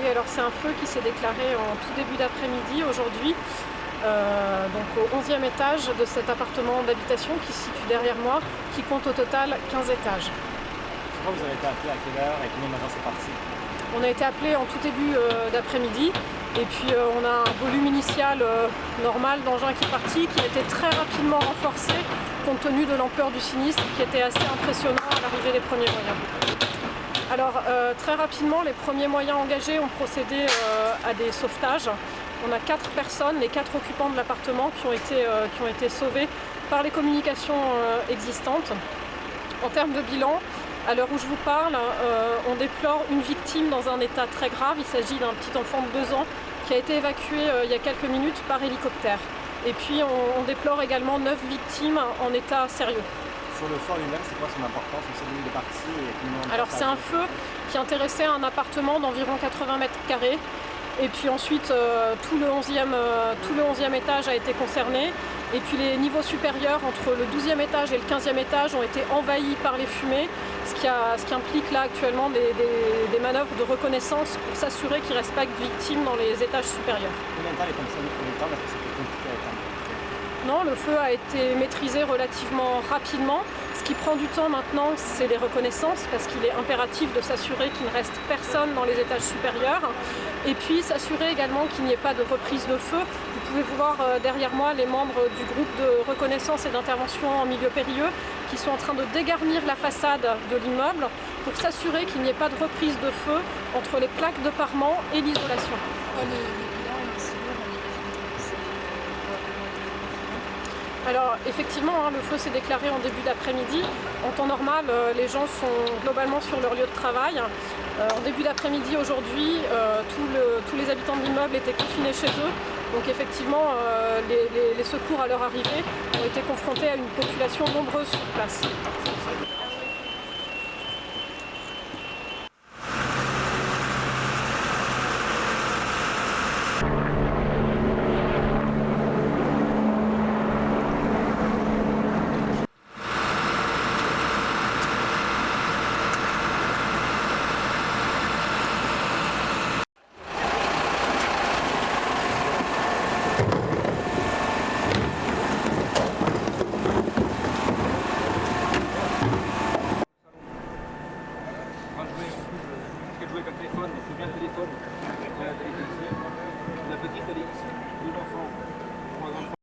alors c'est un feu qui s'est déclaré en tout début d'après-midi aujourd'hui, donc au 11e étage de cet appartement d'habitation qui se situe derrière moi, qui compte au total 15 étages. Pourquoi vous avez été appelé, à quelle heure et combien d'agents c'est parti? On a été appelé en tout début d'après-midi et puis on a un volume initial normal d'engins qui est parti, qui a été très rapidement renforcé compte tenu de l'ampleur du sinistre qui était assez impressionnant à l'arrivée des premiers moyens. Alors très rapidement, les premiers moyens engagés ont procédé à des sauvetages. On a 4 personnes, les 4 occupants de l'appartement qui ont été sauvés par les communications existantes. En termes de bilan, à l'heure où je vous parle, on déplore une victime dans un état très grave. Il s'agit d'un petit enfant de 2 ans qui a été évacué il y a quelques minutes par hélicoptère. Et puis on déplore également 9 victimes en état sérieux. Sur le feu lui-même, c'est quoi son importance? On sait d'où il est parti et combien. Alors c'est un feu qui intéressait un appartement d'environ 80 mètres carrés. Et puis ensuite tout le 11e étage a été concerné. Et puis les niveaux supérieurs entre le 12e étage et le 15e étage ont été envahis par les fumées, ce qui implique là actuellement des manœuvres de reconnaissance pour s'assurer qu'il ne reste pas de victimes dans les étages supérieurs. Combien de temps les pompiers ont mis pour le temps parce que c'était compliqué à éteindre? Non, le feu a été maîtrisé relativement rapidement. Ce qui prend du temps maintenant, c'est les reconnaissances, parce qu'il est impératif de s'assurer qu'il ne reste personne dans les étages supérieurs. Et puis s'assurer également qu'il n'y ait pas de reprise de feu. Vous pouvez voir derrière moi les membres du groupe de reconnaissance et d'intervention en milieu périlleux qui sont en train de dégarnir la façade de l'immeuble pour s'assurer qu'il n'y ait pas de reprise de feu entre les plaques de parement et l'isolation. Alors effectivement, le feu s'est déclaré en début d'après-midi. En temps normal, les gens sont globalement sur leur lieu de travail. En début d'après-midi aujourd'hui, tous les habitants de l'immeuble étaient confinés chez eux. Donc effectivement, les secours à leur arrivée ont été confrontés à une population nombreuse sur place. Jouer avec un téléphone, il faut bien le téléphone. La petite, elle est ici. 2 enfants. 3 enfants.